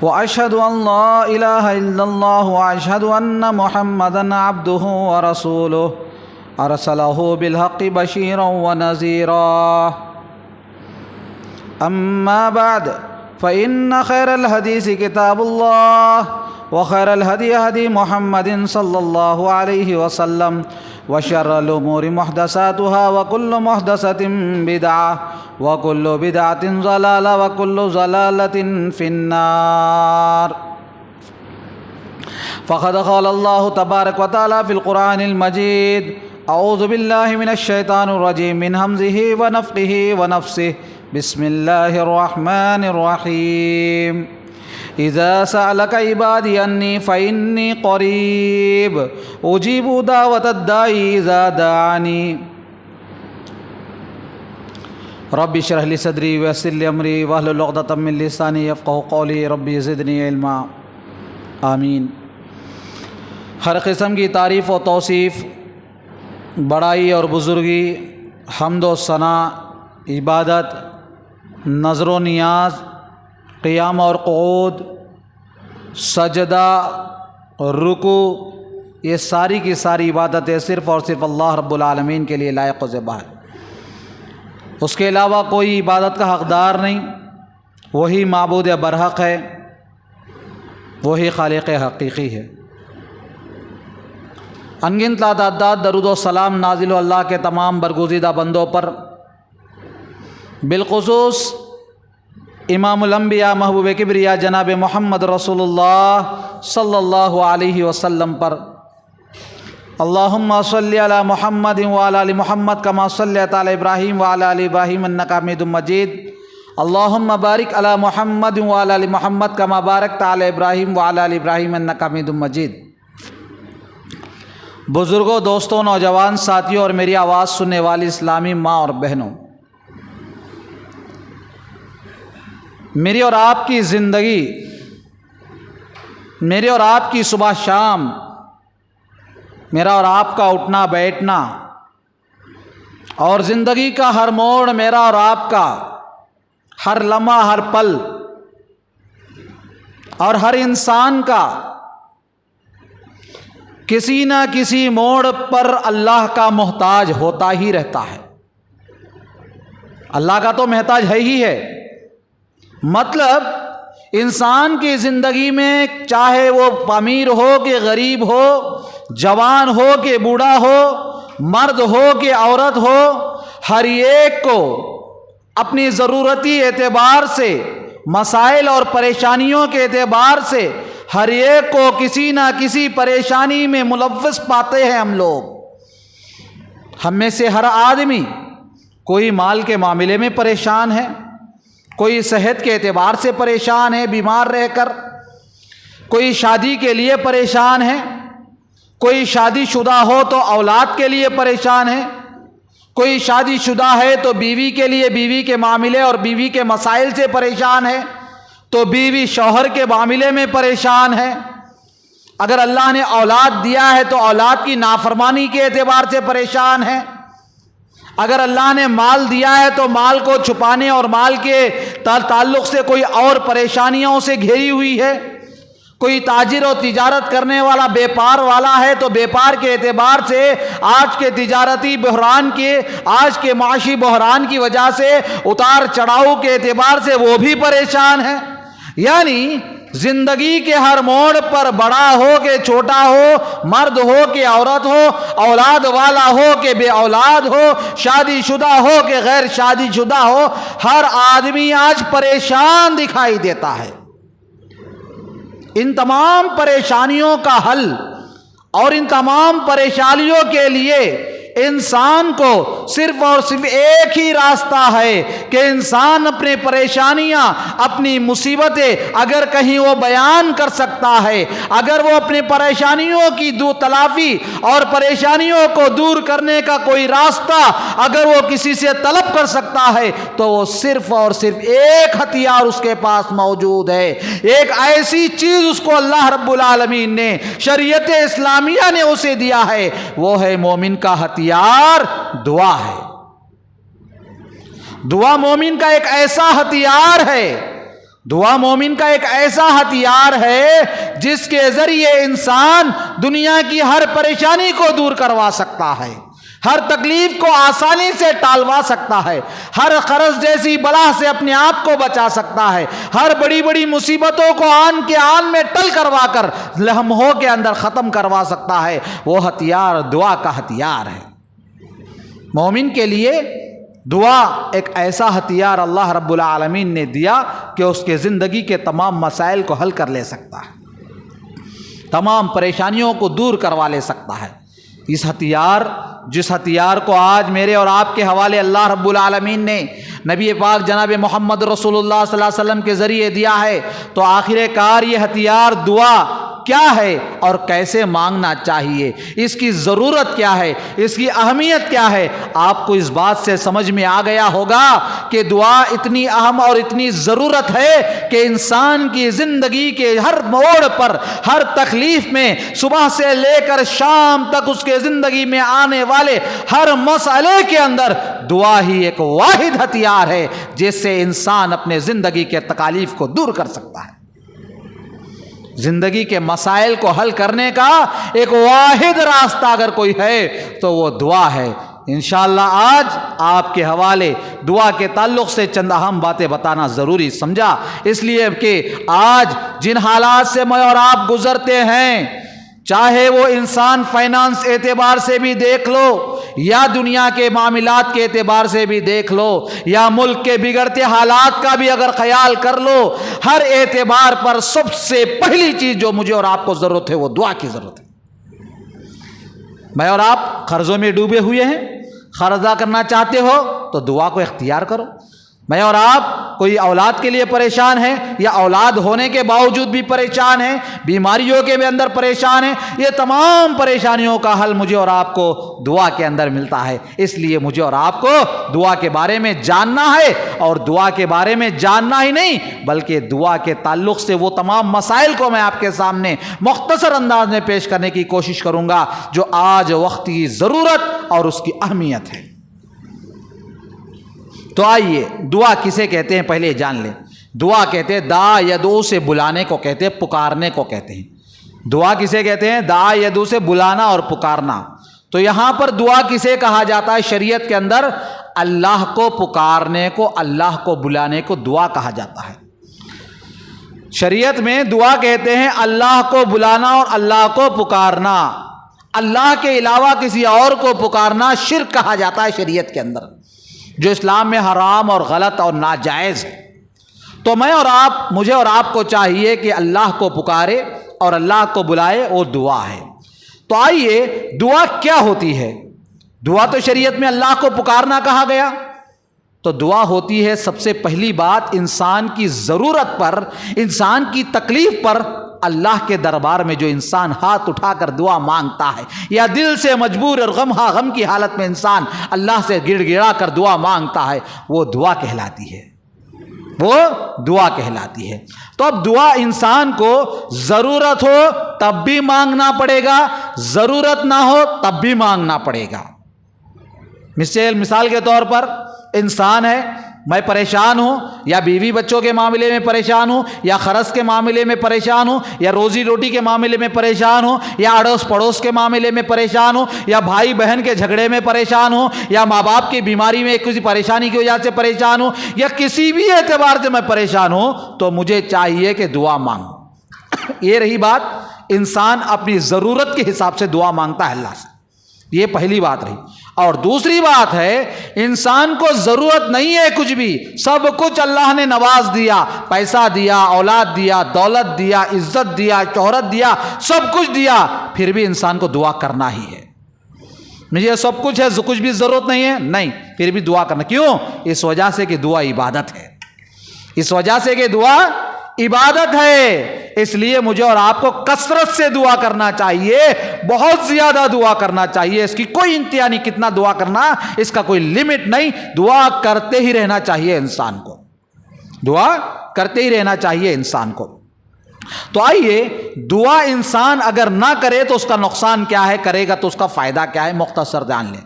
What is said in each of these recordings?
وأشهد أن لا إله إلا الله وأشهد أن محمدًا عبده ورسوله أرسله بالحق بشيرا ونذيرا أما بعد فإن خير الحديث كتاب الله وخير الهدي هدي محمد صلى الله عليه وسلم وشر الأمور محدثاتها وكل محدثة بدعة وكل بدعة ضلالة وكل ضلالة في النار. فقد قال الله تبارك وتعالى في القرآن المجيد: أعوذ بالله من الشيطان الرجيم من همزه ونفخه ونفسه. بسم الله الرحمن الرحيم. إذا سألك عبادي عني فإني قريب أجيب دعوة الداعي إذا دعاني. رب اشرح لي صدري ويسر لي أمري واحلل عقدة من لساني يفقهوا قولي. رب زدني علما. آمین. ہر قسم کی تعریف و توصیف، بڑائی اور بزرگی، حمد و ثنا، عبادت، نظر و نیاز، قیام اور قعود، سجدہ، رکوع، یہ ساری کی ساری عبادتیں صرف اور صرف اللہ رب العالمین کے لیے لائق و زیبا ہے. اس کے علاوہ کوئی عبادت کا حقدار نہیں. وہی معبود برحق ہے، وہی خالق حقیقی ہے. انگنت تعداد درود و سلام نازل و اللہ کے تمام برگزیدہ بندوں پر، بالخصوص امام الانبیاء محبوب کبریا جناب محمد رسول اللہ صلی اللہ علیہ وسلم پر. اللہم صلی علی محمد وعلی آل محمد کما صلیت علی ابراہیم وعلی آل ابراہیم انک حمید مجید. اللہم بارک علی محمد وعلی آل محمد کما بارکت علی ابراہیم وعلی آل ابراہیم انک حمید مجید. بزرگوں، دوستوں، نوجوان ساتھیوں اور میری آواز سننے والی اسلامی ماں اور بہنوں، میری اور آپ کی زندگی، میری اور آپ کی صبح شام، میرا اور آپ کا اٹھنا بیٹھنا اور زندگی کا ہر موڑ میرا اور آپ کا، ہر لمحہ، ہر پل اور ہر انسان کا کسی نہ کسی موڑ پر اللہ کا محتاج ہوتا ہی رہتا ہے. اللہ کا تو محتاج ہے ہی ہے. مطلب انسان کی زندگی میں چاہے وہ امیر ہو کہ غریب ہو، جوان ہو کہ بوڑھا ہو، مرد ہو کہ عورت ہو، ہر ایک کو اپنی ضرورتی اعتبار سے، مسائل اور پریشانیوں کے اعتبار سے ہر ایک کو کسی نہ کسی پریشانی میں ملوث پاتے ہیں ہم لوگ. ہم میں سے ہر آدمی کوئی مال کے معاملے میں پریشان ہے، کوئی صحت کے اعتبار سے پریشان ہے بیمار رہ کر، کوئی شادی کے لیے پریشان ہے، کوئی شادی شدہ ہو تو اولاد کے لیے پریشان ہے، کوئی شادی شدہ ہے تو بیوی کے لیے، بیوی کے معاملے اور بیوی کے مسائل سے پریشان ہے، تو بیوی شوہر کے معاملے میں پریشان ہے. اگر اللہ نے اولاد دیا ہے تو اولاد کی نافرمانی کے اعتبار سے پریشان ہے. اگر اللہ نے مال دیا ہے تو مال کو چھپانے اور مال کے تعلق سے کوئی اور پریشانیوں سے گھیری ہوئی ہے. کوئی تاجر و تجارت کرنے والا بیپار والا ہے تو بیپار کے اعتبار سے آج کے تجارتی بحران کے، آج کے معاشی بحران کی وجہ سے اتار چڑھاؤ کے اعتبار سے وہ بھی پریشان ہے. یعنی زندگی کے ہر موڑ پر، بڑا ہو کہ چھوٹا ہو، مرد ہو کہ عورت ہو، اولاد والا ہو کہ بے اولاد ہو، شادی شدہ ہو کہ غیر شادی شدہ ہو، ہر آدمی آج پریشان دکھائی دیتا ہے. ان تمام پریشانیوں کا حل اور ان تمام پریشانیوں کے لیے انسان کو صرف اور صرف ایک ہی راستہ ہے کہ انسان اپنی پریشانیاں، اپنی مصیبتیں اگر کہیں وہ بیان کر سکتا ہے، اگر وہ اپنی پریشانیوں کی تلافی اور پریشانیوں کو دور کرنے کا کوئی راستہ اگر وہ کسی سے طلب کر سکتا ہے تو وہ صرف اور صرف ایک ہتھیار اس کے پاس موجود ہے. ایک ایسی چیز اس کو اللہ رب العالمین نے، شریعت اسلامیہ نے اسے دیا ہے، وہ ہے مومن کا ہتھیار، دعا ہے. دعا مومن کا ایک ایسا ہتھیار ہے دعا مومن کا ایک ایسا ہتھیار ہے جس کے ذریعے انسان دنیا کی ہر پریشانی کو دور کروا سکتا ہے، ہر تکلیف کو آسانی سے ٹالوا سکتا ہے، ہر قرض جیسی بلا سے اپنے آپ کو بچا سکتا ہے، ہر بڑی بڑی مصیبتوں کو آن کے آن میں ٹل کروا کر لمحوں کے اندر ختم کروا سکتا ہے۔ وہ ہتھیار دعا کا ہتھیار ہے۔ مومن کے لیے دعا ایک ایسا ہتھیار اللہ رب العالمین نے دیا کہ اس کے زندگی کے تمام مسائل کو حل کر لے سکتا ہے، تمام پریشانیوں کو دور کروا لے سکتا ہے۔ جس ہتھیار کو آج میرے اور آپ کے حوالے اللہ رب العالمین نے نبی پاک جناب محمد رسول اللہ صلی اللہ علیہ وسلم کے ذریعے دیا ہے، تو آخر کار یہ ہتھیار دعا کیا ہے اور کیسے مانگنا چاہیے، اس کی ضرورت کیا ہے، اس کی اہمیت کیا ہے، آپ کو اس بات سے سمجھ میں آ گیا ہوگا کہ دعا اتنی اہم اور اتنی ضرورت ہے کہ انسان کی زندگی کے ہر موڑ پر، ہر تکلیف میں، صبح سے لے کر شام تک اس کے زندگی میں آنے والے ہر مسئلے کے اندر دعا ہی ایک واحد ہتھیار ہے جس سے انسان اپنے زندگی کے تکالیف کو دور کر سکتا ہے۔ زندگی کے مسائل کو حل کرنے کا ایک واحد راستہ اگر کوئی ہے تو وہ دعا ہے۔ انشاءاللہ آج آپ کے حوالے دعا کے تعلق سے چند اہم باتیں بتانا ضروری سمجھا، اس لیے کہ آج جن حالات سے میں اور آپ گزرتے ہیں، چاہے وہ انسان فائنانس اعتبار سے بھی دیکھ لو یا دنیا کے معاملات کے اعتبار سے بھی دیکھ لو یا ملک کے بگڑتے حالات کا بھی اگر خیال کر لو، ہر اعتبار پر سب سے پہلی چیز جو مجھے اور آپ کو ضرورت ہے وہ دعا کی ضرورت ہے۔ میں اور آپ قرضوں میں ڈوبے ہوئے ہیں، قرض ادا کرنا چاہتے ہو تو دعا کو اختیار کرو۔ میں اور آپ کوئی اولاد کے لیے پریشان ہیں یا اولاد ہونے کے باوجود بھی پریشان ہیں، بیماریوں کے بھی اندر پریشان ہیں، یہ تمام پریشانیوں کا حل مجھے اور آپ کو دعا کے اندر ملتا ہے۔ اس لیے مجھے اور آپ کو دعا کے بارے میں جاننا ہے، اور دعا کے بارے میں جاننا ہی نہیں بلکہ دعا کے تعلق سے وہ تمام مسائل کو میں آپ کے سامنے مختصر انداز میں پیش کرنے کی کوشش کروں گا جو آج وقت کی ضرورت اور اس کی اہمیت ہے۔ تو آئیے دعا کسے کہتے ہیں پہلے جان لیں۔ دعا کہتے ہیں دعا یدعو سے بلانے کو کہتے ہیں، پکارنے کو کہتے ہیں۔ دعا کسے کہتے ہیں؟ دعا یدعو سے بلانا اور پکارنا۔ تو یہاں پر دعا کسے کہا جاتا ہے شریعت کے اندر؟ اللہ کو پکارنے کو، اللہ کو بلانے کو دعا کہا جاتا ہے۔ شریعت میں دعا کہتے ہیں اللہ کو بلانا اور اللہ کو پکارنا۔ اللہ کے علاوہ کسی اور کو پکارنا شرک کہا جاتا ہے شریعت کے اندر، جو اسلام میں حرام اور غلط اور ناجائز ہے۔ تو میں اور آپ، مجھے اور آپ کو چاہیے کہ اللہ کو پکارے اور اللہ کو بلائے، وہ دعا ہے۔ تو آئیے دعا کیا ہوتی ہے؟ دعا تو شریعت میں اللہ کو پکارنا کہا گیا، تو دعا ہوتی ہے سب سے پہلی بات انسان کی ضرورت پر، انسان کی تکلیف پر اللہ کے دربار میں جو انسان ہاتھ اٹھا کر دعا مانگتا ہے، یا دل سے مجبور اور غم کی حالت میں انسان اللہ سے گڑ گڑا کر دعا مانگتا ہے، وہ دعا کہلاتی ہے، وہ دعا کہلاتی ہے۔ تو اب دعا انسان کو ضرورت ہو تب بھی مانگنا پڑے گا، ضرورت نہ ہو تب بھی مانگنا پڑے گا۔ مثال کے طور پر انسان ہے، میں پریشان ہوں، یا بیوی بچوں کے معاملے میں پریشان ہوں، یا خرچ کے معاملے میں پریشان ہوں، یا روزی روٹی کے معاملے میں پریشان ہوں، یا اڑوس پڑوس کے معاملے میں پریشان ہوں، یا بھائی بہن کے جھگڑے میں پریشان ہوں، یا ماں باپ کی بیماری میں کسی پریشانی کی وجہ سے پریشان ہوں، یا کسی بھی اعتبار سے میں پریشان ہوں، تو مجھے چاہیے کہ دعا مانگوں۔ یہ رہی بات، انسان اپنی ضرورت کے حساب سے دعا مانگتا ہے اللہ سے، یہ پہلی بات رہی۔ اور دوسری بات ہے انسان کو ضرورت نہیں ہے کچھ بھی، سب کچھ اللہ نے نواز دیا، پیسہ دیا، اولاد دیا، دولت دیا، عزت دیا، شہرت دیا، سب کچھ دیا، پھر بھی انسان کو دعا کرنا ہی ہے۔ مجھے سب کچھ ہے، کچھ بھی ضرورت نہیں ہے، نہیں، پھر بھی دعا کرنا۔ کیوں؟ اس وجہ سے کہ دعا عبادت ہے، اس وجہ سے کہ دعا عبادت ہے۔ اس لیے مجھے اور آپ کو کثرت سے دعا کرنا چاہیے، بہت زیادہ دعا کرنا چاہیے، اس کی کوئی انتہا نہیں، کتنا دعا کرنا اس کا کوئی لیمٹ نہیں، دعا کرتے ہی رہنا چاہیے انسان کو، دعا کرتے ہی رہنا چاہیے انسان کو۔ تو آئیے دعا انسان اگر نہ کرے تو اس کا نقصان کیا ہے، کرے گا تو اس کا فائدہ کیا ہے، مختصر جان لیں۔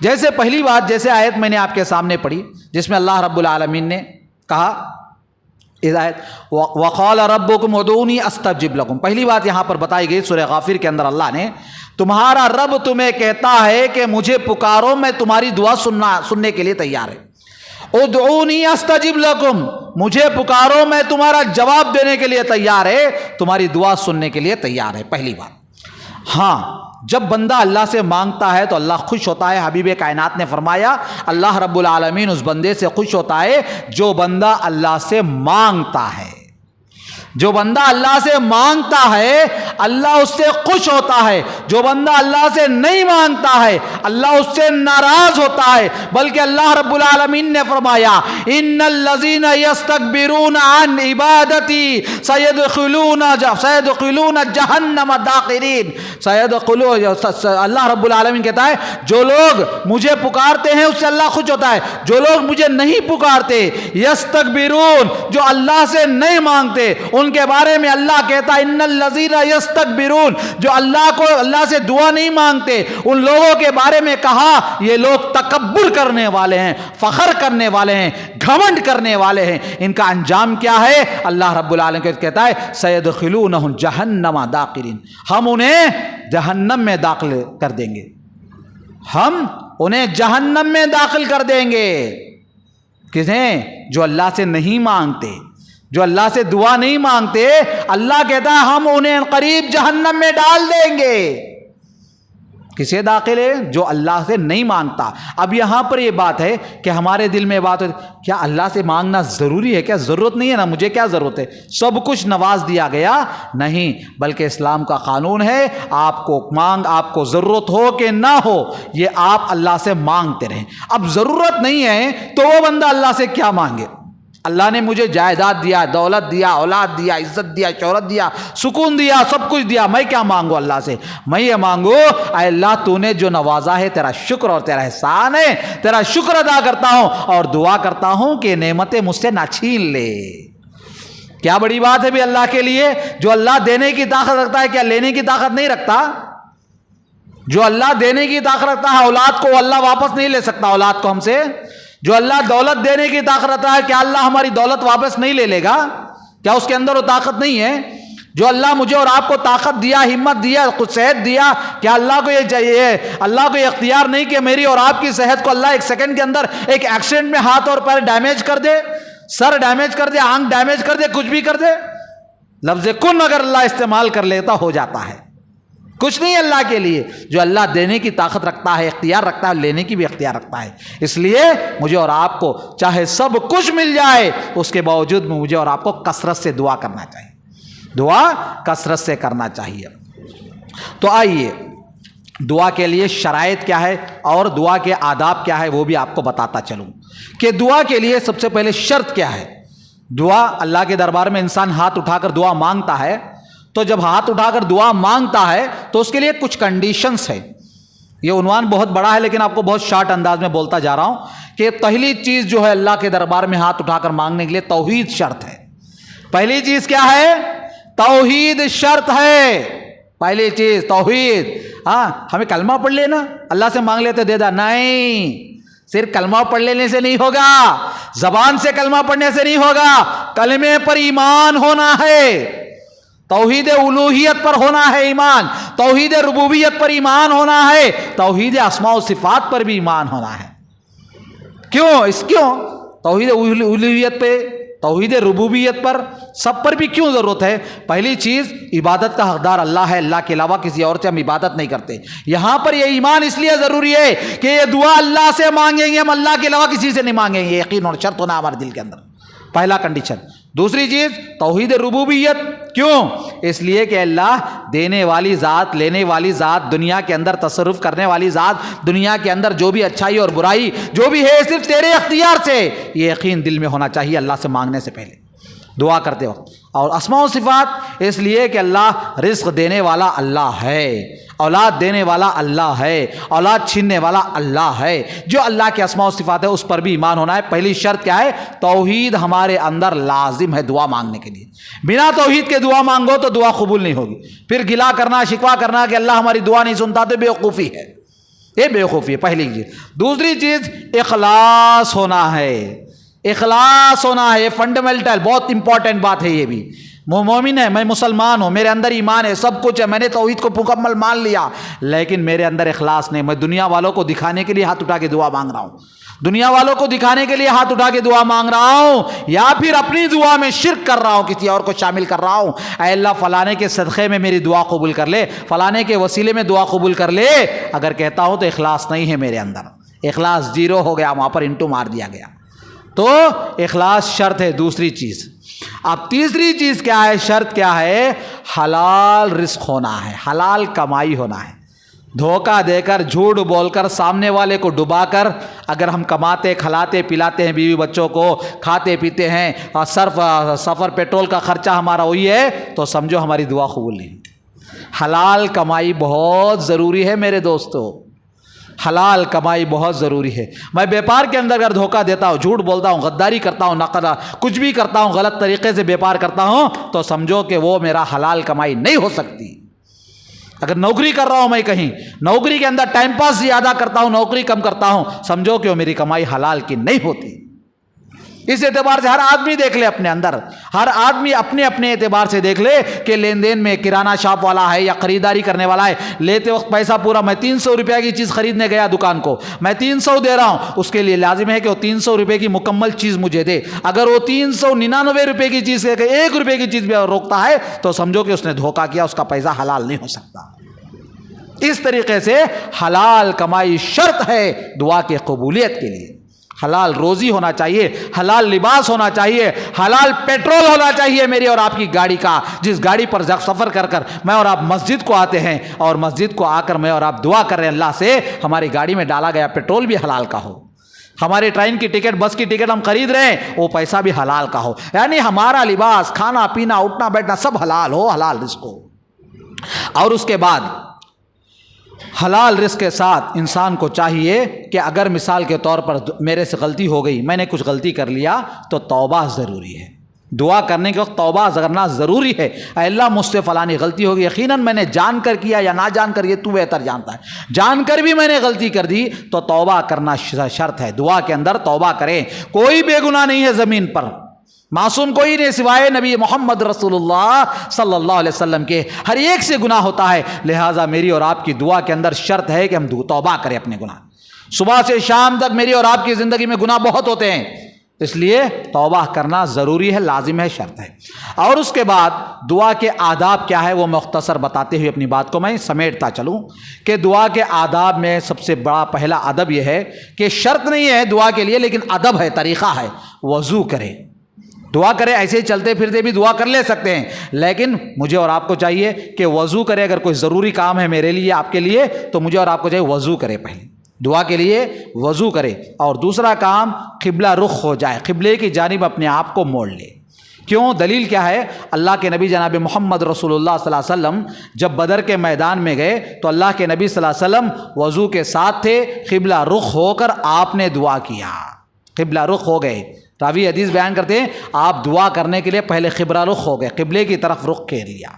جیسے پہلی بات، جیسے آیت میں نے آپ کے سامنے پڑھی جس میں اللہ رب العالمین نے کہا اس آیت وقال ربکم ادعونی استجب لکم، پہلی بات یہاں پر بتائی گئی سورہ غافر کے اندر اللہ نے، تمہارا رب تمہیں کہتا ہے کہ مجھے پکارو، میں تمہاری دعا سننے کے لیے تیار ہے۔ ادعونی استجب لکم، مجھے پکارو میں تمہارا جواب دینے کے لیے تیار ہے، تمہاری دعا سننے کے لیے تیار ہے، پہلی بات۔ ہاں، جب بندہ اللہ سے مانگتا ہے تو اللہ خوش ہوتا ہے۔ حبیب کائنات نے فرمایا اللہ رب العالمین اس بندے سے خوش ہوتا ہے جو بندہ اللہ سے مانگتا ہے۔ جو بندہ اللہ سے مانگتا ہے اللہ اس سے خوش ہوتا ہے، جو بندہ اللہ سے نہیں مانگتا ہے اللہ اس سے ناراض ہوتا ہے۔ بلکہ اللہ رب العالمین نے فرمایا ان الذین یستکبرون عن عبادتی سیدخلون جہنم داخرین، اللہ رب العالمین کہتا ہے جو لوگ مجھے پکارتے ہیں اس سے اللہ خوش ہوتا ہے، جو لوگ مجھے نہیں پکارتے یستکبرون، جو اللہ سے نہیں مانگتے، ان کے بارے میں اللہ کہتا ہے ان الذین یستکبرون، جو اللہ سے دعا نہیں مانگتے، ان لوگوں کے بارے میں کہا یہ لوگ تکبر کرنے والے ہیں، فخر کرنے والے ہیں، گھمنڈ کرنے والے ہیں۔ ان کا انجام کیا ہے؟ اللہ رب العالمین کہتا ہے سیدخلونہم جہنم داخرین، ہم انہیں جہنم میں داخل کر دیں گے، ہم انہیں جہنم میں داخل کر دیں گے۔ کسیں؟ جو اللہ سے نہیں مانگتے، جو اللہ سے دعا نہیں مانگتے، اللہ کہتا ہے ہم انہیں قریب جہنم میں ڈال دیں گے۔ کسے داخل ہے؟ جو اللہ سے نہیں مانگتا۔ اب یہاں پر یہ بات ہے کہ ہمارے دل میں بات ہے کیا اللہ سے مانگنا ضروری ہے؟ کیا ضرورت نہیں ہے نا، مجھے کیا ضرورت ہے، سب کچھ نواز دیا گیا؟ نہیں، بلکہ اسلام کا قانون ہے آپ کو ضرورت ہو کہ نہ ہو یہ آپ اللہ سے مانگتے رہیں۔ اب ضرورت نہیں ہے تو وہ بندہ اللہ سے کیا مانگے؟ اللہ نے مجھے جائیداد دیا، دولت دیا، اولاد دیا، عزت دیا، شہرت دیا، سکون دیا، سب کچھ دیا، میں کیا مانگوں اللہ سے؟ میں یہ مانگوں اے اللہ تو نے جو نوازا ہے تیرا شکر اور تیرا احسان ہے، تیرا شکر ادا کرتا ہوں اور دعا کرتا ہوں کہ نعمتیں مجھ سے نہ چھین لے۔ کیا بڑی بات ہے بھی اللہ کے لیے؟ جو اللہ دینے کی طاقت رکھتا ہے کیا لینے کی طاقت نہیں رکھتا؟ جو اللہ دینے کی طاقت رکھتا ہے اولاد کو اللہ واپس نہیں لے سکتا اولاد کو ہم سے؟ جو اللہ دولت دینے کی طاقت رکھتا ہے کیا اللہ ہماری دولت واپس نہیں لے لے گا؟ کیا اس کے اندر وہ طاقت نہیں ہے؟ جو اللہ مجھے اور آپ کو طاقت دیا، ہمت دیا، کچھ صحت دیا، کیا اللہ کو یہ چاہیے، اللہ کو یہ اختیار نہیں کہ میری اور آپ کی صحت کو اللہ ایک سیکنڈ کے اندر ایک ایکسیڈنٹ میں ہاتھ اور پیر ڈیمیج کر دے، سر ڈیمیج کر دے، آنکھ ڈیمیج کر دے، کچھ بھی کر دے؟ لفظ کن اگر اللہ استعمال کر لیتا ہو جاتا ہے۔ کچھ نہیں اللہ کے لیے، جو اللہ دینے کی طاقت رکھتا ہے، اختیار رکھتا ہے، لینے کی بھی اختیار رکھتا ہے۔ اس لیے مجھے اور آپ کو چاہے سب کچھ مل جائے اس کے باوجود مجھے اور آپ کو کثرت سے دعا کرنا چاہیے، دعا کثرت سے کرنا چاہیے۔ تو آئیے دعا کے لیے شرائط کیا ہے اور دعا کے آداب کیا ہے وہ بھی آپ کو بتاتا چلوں کہ دعا کے لیے سب سے پہلے شرط کیا ہے۔ دعا اللہ کے دربار میں انسان ہاتھ اٹھا کر دعا مانگتا ہے، تو جب ہاتھ اٹھا کر دعا مانگتا ہے تو اس کے لیے کچھ کنڈیشنز ہیں۔ یہ عنوان بہت بڑا ہے لیکن آپ کو بہت شارٹ انداز میں بولتا جا رہا ہوں کہ پہلی چیز جو ہے اللہ کے دربار میں ہاتھ اٹھا کر مانگنے کے لیے توحید شرط ہے۔ پہلی چیز کیا ہے؟ توحید شرط ہے۔ پہلی چیز توحید۔ ہاں، ہمیں کلمہ پڑھ لینا اللہ سے مانگ لیتے دے دا، نہیں، صرف کلمہ پڑھ لینے سے نہیں ہوگا، زبان سے کلمہ پڑھنے سے نہیں ہوگا، کلمے پر ایمان ہونا ہے، توحید الوہیت پر ہونا ہے ایمان، توحید ربوبیت پر ایمان ہونا ہے، توحید اسماء و صفات پر بھی ایمان ہونا ہے۔ کیوں توحید الوہیت پہ، توحید ربوبیت پر، سب پر بھی کیوں ضرورت ہے؟ پہلی چیز عبادت کا حقدار اللہ ہے، اللہ کے علاوہ کسی اور سے ہم عبادت نہیں کرتے۔ یہاں پر یہ ایمان اس لیے ضروری ہے کہ یہ دعا اللہ سے مانگیں گے، ہم اللہ کے علاوہ کسی سے نہیں مانگیں گے، یقین اور شرط ہونا ہمارے دل کے اندر، پہلا کنڈیشن۔ دوسری چیز توحید ربوبیت، کیوں؟ اس لیے کہ اللہ دینے والی ذات، لینے والی ذات، دنیا کے اندر تصرف کرنے والی ذات، دنیا کے اندر جو بھی اچھائی اور برائی جو بھی ہے صرف تیرے اختیار سے، یہ یقین دل میں ہونا چاہیے اللہ سے مانگنے سے پہلے، دعا کرتے وقت۔ اور اسماء و صفات، اس لیے کہ اللہ رزق دینے والا اللہ ہے، اولاد دینے والا اللہ ہے، اولاد چھیننے والا اللہ ہے، جو اللہ کے اسماء و صفات ہے اس پر بھی ایمان ہونا ہے۔ پہلی شرط کیا ہے؟ توحید ہمارے اندر لازم ہے دعا مانگنے کے لیے۔ بنا توحید کے دعا مانگو تو دعا قبول نہیں ہوگی، پھر گلا کرنا، شکوہ کرنا کہ اللہ ہماری دعا نہیں سنتا تو بیوقوفی ہے، یہ بیوقوفی ہے، پہلی چیز۔ دوسری چیز اخلاص ہونا ہے، اخلاص ہونا ہے، یہ فنڈامنٹل بہت امپورٹنٹ بات ہے. یہ بھی مومن ہے، میں مسلمان ہوں، میرے اندر ایمان ہے، سب کچھ ہے، میں نے توحید کو مکمل مان لیا، لیکن میرے اندر اخلاص نہیں. میں دنیا والوں کو دکھانے کے لیے ہاتھ اٹھا کے دعا مانگ رہا ہوں، دنیا والوں کو دکھانے کے لیے ہاتھ اٹھا کے دعا مانگ رہا ہوں، یا پھر اپنی دعا میں شرک کر رہا ہوں، کسی اور کو شامل کر رہا ہوں. اے اللہ فلانے کے صدقے میں میری دعا قبول کر لے، فلانے کے وسیلے میں دعا قبول کر لے. اگر کہتا ہوں تو اخلاص نہیں ہے میرے اندر، اخلاص زیرو ہو گیا، وہاں پر انٹو مار دیا گیا. تو اخلاص شرط ہے. دوسری چیز، اب تیسری چیز کیا ہے؟ شرط کیا ہے؟ حلال رزق ہونا ہے، حلال کمائی ہونا ہے. دھوکہ دے کر، جھوٹ بول کر، سامنے والے کو ڈبا کر اگر ہم کماتے کھلاتے پلاتے ہیں بیوی بچوں کو، کھاتے پیتے ہیں اور صرف سفر پیٹرول کا خرچہ ہمارا وہی ہے، تو سمجھو ہماری دعا قبول نہیں. حلال کمائی بہت ضروری ہے میرے دوستو، حلال کمائی بہت ضروری ہے. میں بیپار کے اندر اگر دھوکہ دیتا ہوں، جھوٹ بولتا ہوں، غداری کرتا ہوں، نقد کچھ بھی کرتا ہوں، غلط طریقے سے بیپار کرتا ہوں، تو سمجھو کہ وہ میرا حلال کمائی نہیں ہو سکتی. اگر نوکری کر رہا ہوں میں کہیں، نوکری کے اندر ٹائم پاس زیادہ کرتا ہوں، نوکری کم کرتا ہوں، سمجھو کہ وہ میری کمائی حلال کی نہیں ہوتی. اس اعتبار سے ہر آدمی دیکھ لے اپنے اندر، ہر آدمی اپنے اپنے اعتبار سے دیکھ لے کہ لین دین میں کرانہ شاپ والا ہے یا خریداری کرنے والا ہے، لیتے وقت پیسہ پورا، میں 300 روپیہ کی چیز خریدنے گیا دکان کو، میں 300 دے رہا ہوں، اس کے لیے لازم ہے کہ وہ 300 روپے کی مکمل چیز مجھے دے. اگر وہ 399 روپے کی چیز سے 1 روپے کی چیز بھی روکتا ہے تو سمجھو کہ اس نے دھوکہ کیا، اس کا پیسہ حلال نہیں ہو سکتا. اس طریقے سے حلال کمائی شرط ہے دعا کی قبولیت کے لیے. حلال روزی ہونا چاہیے، حلال لباس ہونا چاہیے، حلال پیٹرول ہونا چاہیے میری اور آپ کی گاڑی کا، جس گاڑی پر سفر کر کر میں اور آپ مسجد کو آتے ہیں، اور مسجد کو آ کر میں اور آپ دعا کر رہے ہیں اللہ سے ہماری گاڑی میں ڈالا گیا پیٹرول بھی حلال کا ہو، ہماری ٹرین کی ٹکٹ، بس کی ٹکٹ ہم خرید رہے ہیں، وہ پیسہ بھی حلال کا ہو. یعنی ہمارا لباس، کھانا پینا، اٹھنا بیٹھنا سب حلال ہو، حلال رزق ہو. اور اس کے بعد حلال رزق کے ساتھ انسان کو چاہیے کہ اگر مثال کے طور پر میرے سے غلطی ہو گئی، میں نے کچھ غلطی کر لیا، تو توبہ ضروری ہے. دعا کرنے کے وقت توبہ کرنا ضروری ہے. اے اللہ مجھ سے فلانی غلطی ہوگی، یقیناً میں نے جان کر کیا یا نہ جان کر، یہ تو بہتر جانتا ہے، جان کر بھی میں نے غلطی کر دی تو توبہ کرنا شرط ہے. دعا کے اندر توبہ کریں. کوئی بے گناہ نہیں ہے زمین پر، معصوم کوئی نہیں سوائے نبی محمد رسول اللہ صلی اللہ علیہ وسلم کے، ہر ایک سے گناہ ہوتا ہے. لہٰذا میری اور آپ کی دعا کے اندر شرط ہے کہ ہم توبہ کریں اپنے گناہ. صبح سے شام تک میری اور آپ کی زندگی میں گناہ بہت ہوتے ہیں، اس لیے توبہ کرنا ضروری ہے، لازم ہے، شرط ہے. اور اس کے بعد دعا کے آداب کیا ہے وہ مختصر بتاتے ہوئے اپنی بات کو میں سمیٹتا چلوں کہ دعا کے آداب میں سب سے بڑا پہلا ادب یہ ہے کہ شرط نہیں ہے دعا کے لیے، لیکن ادب ہے، طریقہ ہے. وضو کرے، دعا کرے. ایسے ہی چلتے پھرتے بھی دعا کر لے سکتے ہیں، لیکن مجھے اور آپ کو چاہیے کہ وضو کرے. اگر کوئی ضروری کام ہے میرے لیے، آپ کے لیے، تو مجھے اور آپ کو چاہیے وضو کرے، پہلے دعا کے لیے وضو کرے. اور دوسرا کام قبلہ رخ ہو جائے، قبلے کی جانب اپنے آپ کو موڑ لے. کیوں؟ دلیل کیا ہے؟ اللہ کے نبی جناب محمد رسول اللہ صلی اللہ علیہ وسلم جب بدر کے میدان میں گئے تو اللہ کے نبی صلی اللہ علیہ وسلم وضو کے ساتھ تھے، قبلہ رخ ہو کر آپ نے دعا کیا، قبلہ رخ ہو گئے. راوی حدیث بیان کرتے ہیں آپ دعا کرنے کے لیے پہلے قبلہ رخ ہو گئے، قبلے کی طرف رخ کر لیا،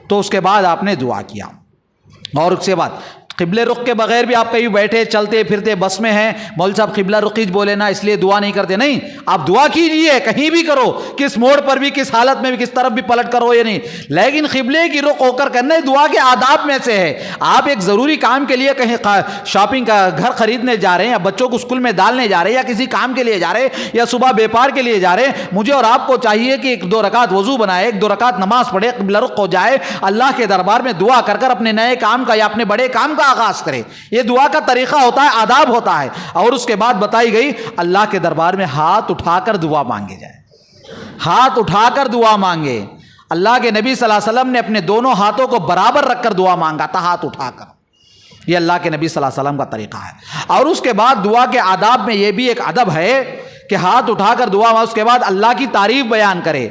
تو اس کے بعد آپ نے دعا کیا. اور اس کے بعد قبلے رخ کے بغیر بھی آپ کہیں بیٹھے چلتے پھرتے بس میں ہیں، مول صاحب قبلہ رخی بولے نا اس لیے دعا نہیں کرتے، نہیں، آپ دعا کیجئے کہیں بھی کرو، کس موڑ پر بھی، کس حالت میں بھی، کس طرف بھی پلٹ کرو یہ نہیں، لیکن قبلے کی رخ ہو کر کرنا دعا کے آداب میں سے ہے. آپ ایک ضروری کام کے لیے کہیں شاپنگ کا گھر خریدنے جا رہے ہیں، یا بچوں کو اسکول میں ڈالنے جا رہے ہیں، یا کسی کام کے لیے جا رہے ہیں، یا صبح بیپار کے لیے جا رہے ہیں، مجھے اور آپ کو چاہیے کہ 1-2 رکعت وضو بنائے، 1-2 رکعت نماز پڑھے، قبلہ رخ ہو جائے، اللہ کے دربار میں دعا کر کر اپنے نئے کام کا یا اپنے بڑے کام کا آغاز کرے. یہ دعا کا طریقہ ہوتا ہے، آداب ہوتا ہے. اور اس کے بعد بتائی گئی اللہ کے دربار میں ہاتھ اٹھا کر دعا مانگے جائے، ہاتھ اٹھا کر دعا مانگے. اللہ کے نبی صلی اللہ علیہ وسلم نے اپنے دونوں ہاتھوں کو برابر رکھ کر دعا مانگا تھا، ہاتھ اٹھا کر. یہ اللہ کے نبی صلی اللہ علیہ وسلم کا طریقہ ہے. اور اس کے بعد دعا کے آداب میں یہ بھی ایک ادب ہے کہ ہاتھ اٹھا کر دعا، اس کے بعد اللہ کی تعریف بیان کرے.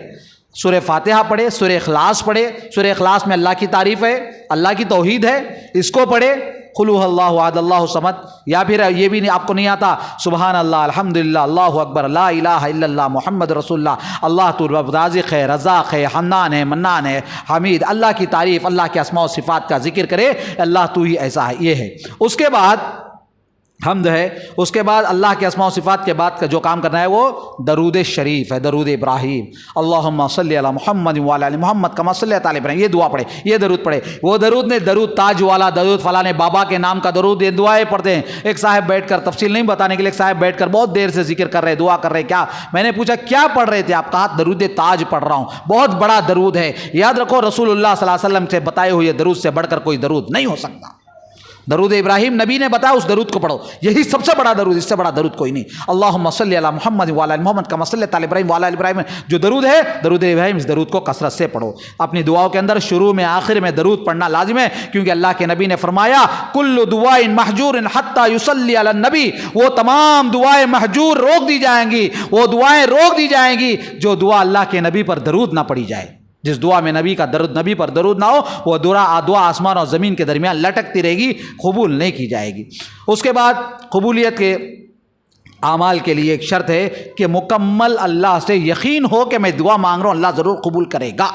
سورہ فاتحہ پڑھے، سورہ اخلاص پڑھے. سورہ اخلاص میں اللہ کی تعریف ہے، اللہ کی توحید ہے، اس کو پڑھے. قل هو اللہ احد اللہ الصمد. یا پھر یہ بھی نہیں، آپ کو نہیں آتا سبحان اللہ، الحمدللہ، اللہ اکبر، لا الہ الا اللہ، محمد رسول اللہ، اللہ تو رازق ہے، رزاق ہے، حنان ہے، منان ہے، حمید. اللہ کی تعریف، اللہ کے اسماء و صفات کا ذکر کرے، اللہ تو ہی ایسا ہے، یہ ہے. اس کے بعد حمد ہے. اس کے بعد اللہ کے اسماء و صفات کے بعد کا جو کام کرنا ہے وہ درود شریف ہے, درود ابراہیم. اللہم صلی علی محمد وعلی آل محمد کما صلیت علی ابراہیم. یہ دعا پڑھے, یہ درود پڑھے. وہ درود نہیں, درود تاج والا, درود فلاں بابا کے نام کا درود, یہ دعائیں پڑھتے ہیں. ایک صاحب بیٹھ کر, تفصیل نہیں بتانے کے لیے, ایک صاحب بیٹھ کر بہت دیر سے ذکر کر رہے, دعا کر رہے. کیا میں نے پوچھا کیا پڑھ رہے تھے آپ؟ کہا درود تاج پڑھ رہا ہوں, بہت بڑا درود ہے. یاد رکھو رسول اللہ صلی اللہ علیہ وسلم سے بتائے ہوئے درود سے بڑھ کر کوئی درود نہیں ہو سکتا. درود ابراہیم نبی نے بتایا, اس درود کو پڑھو, یہی سب سے بڑا درود, اس سے بڑا درود کوئی نہیں. اللہم صلی علی محمد وعلی آل محمد کما صلیت علی ابراہیم وعلی آل ابراہیم, جو درود ہے درود ابراہیم, اس درود کو کثرت سے پڑھو. اپنی دعاؤں کے اندر شروع میں آخر میں درود پڑھنا لازم ہے, کیونکہ اللہ کے نبی نے فرمایا کل دعاء محجور حتی یصلی علی النبی, وہ تمام دعائیں محجور روک دی جائیں گی, وہ دعائیں روک دی جائیں گی جو دعا اللہ کے نبی پر درود نہ پڑھی جائے. جس دعا میں نبی کا درود, نبی پر درود نہ ہو, وہ دعا آسمان اور زمین کے درمیان لٹکتی رہے گی, قبول نہیں کی جائے گی. اس کے بعد قبولیت کے اعمال کے لیے ایک شرط ہے کہ مکمل اللہ سے یقین ہو کہ میں دعا مانگ رہا ہوں, اللہ ضرور قبول کرے گا,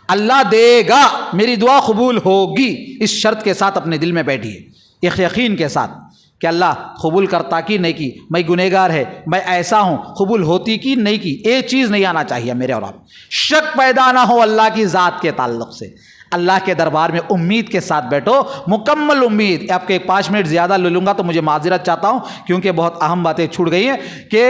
اللہ دے گا, میری دعا قبول ہوگی. اس شرط کے ساتھ اپنے دل میں بیٹھیے, ایک یقین کے ساتھ کہ اللہ قبول کرتا کی نہیں کی, میں گنہگار ہے, میں ایسا ہوں, قبول ہوتی کی نہیں کی. ایک چیز نہیں آنا چاہیے میرے اور آپ, شک پیدا نہ ہو اللہ کی ذات کے تعلق سے. اللہ کے دربار میں امید کے ساتھ بیٹھو, مکمل امید. آپ کے 5 منٹ زیادہ لے لوں گا تو مجھے معذرت چاہتا ہوں, کیونکہ بہت اہم باتیں چھوٹ گئی ہیں. کہ